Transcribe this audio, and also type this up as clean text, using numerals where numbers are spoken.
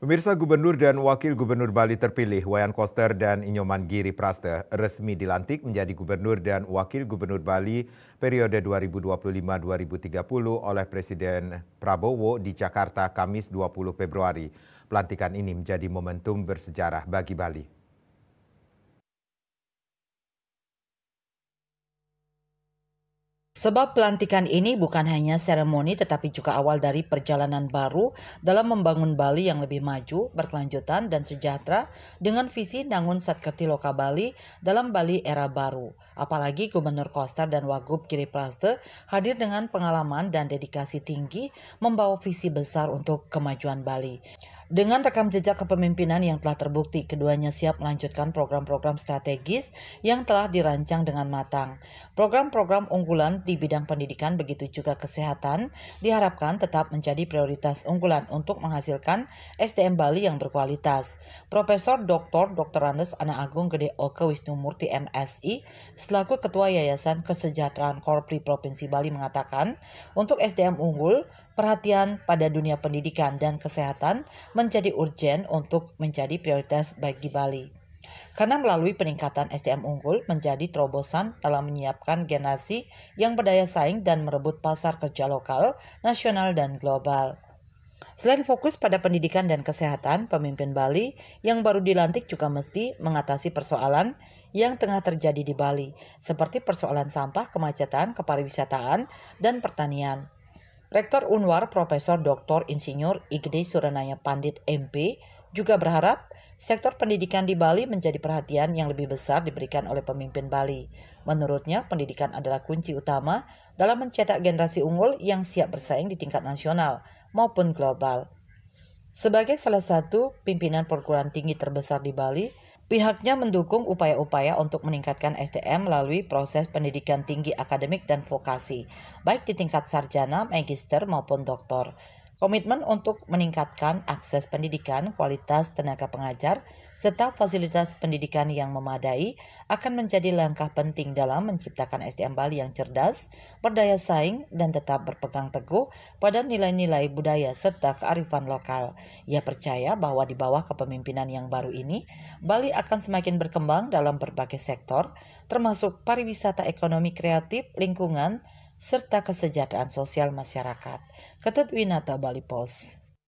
Pemirsa, Gubernur dan Wakil Gubernur Bali terpilih Wayan Koster dan Inyoman Giri Praste resmi dilantik menjadi Gubernur dan Wakil Gubernur Bali periode 2025-2030 oleh Presiden Prabowo di Jakarta Kamis 20 Februari. Pelantikan ini menjadi momentum bersejarah bagi Bali. Sebab pelantikan ini bukan hanya seremoni tetapi juga awal dari perjalanan baru dalam membangun Bali yang lebih maju, berkelanjutan dan sejahtera dengan visi Nangun Satkerti Loka Bali dalam Bali era baru. Apalagi Gubernur Koster dan Wagub Giri Praste hadir dengan pengalaman dan dedikasi tinggi membawa visi besar untuk kemajuan Bali. Dengan rekam jejak kepemimpinan yang telah terbukti, keduanya siap melanjutkan program-program strategis yang telah dirancang dengan matang. Program-program unggulan di bidang pendidikan begitu juga kesehatan diharapkan tetap menjadi prioritas unggulan untuk menghasilkan SDM Bali yang berkualitas. Profesor Dr. Andes Ana Agung Gede Oke Wisnumurti MSI selaku Ketua Yayasan Kesejahteraan Korpri Provinsi Bali mengatakan, untuk SDM unggul, perhatian pada dunia pendidikan dan kesehatan menjadi urgen untuk menjadi prioritas bagi Bali. Karena melalui peningkatan SDM unggul menjadi terobosan dalam menyiapkan generasi yang berdaya saing dan merebut pasar kerja lokal, nasional, dan global. Selain fokus pada pendidikan dan kesehatan, pemimpin Bali yang baru dilantik juga mesti mengatasi persoalan yang tengah terjadi di Bali, seperti persoalan sampah, kemacetan, kepariwisataan, dan pertanian. Rektor Unwar Profesor Dr. Insinyur Igede Suranaya Pandit MP juga berharap sektor pendidikan di Bali menjadi perhatian yang lebih besar diberikan oleh pemimpin Bali. Menurutnya, pendidikan adalah kunci utama dalam mencetak generasi unggul yang siap bersaing di tingkat nasional maupun global. Sebagai salah satu pimpinan perguruan tinggi terbesar di Bali, pihaknya mendukung upaya-upaya untuk meningkatkan SDM melalui proses pendidikan tinggi akademik dan vokasi, baik di tingkat sarjana, magister maupun doktor. Komitmen untuk meningkatkan akses pendidikan, kualitas tenaga pengajar, serta fasilitas pendidikan yang memadai akan menjadi langkah penting dalam menciptakan SDM Bali yang cerdas, berdaya saing, dan tetap berpegang teguh pada nilai-nilai budaya serta kearifan lokal. Ia percaya bahwa di bawah kepemimpinan yang baru ini, Bali akan semakin berkembang dalam berbagai sektor, termasuk pariwisata, ekonomi kreatif, lingkungan, serta kesejahteraan sosial masyarakat. Ketut Winata, Bali Pos.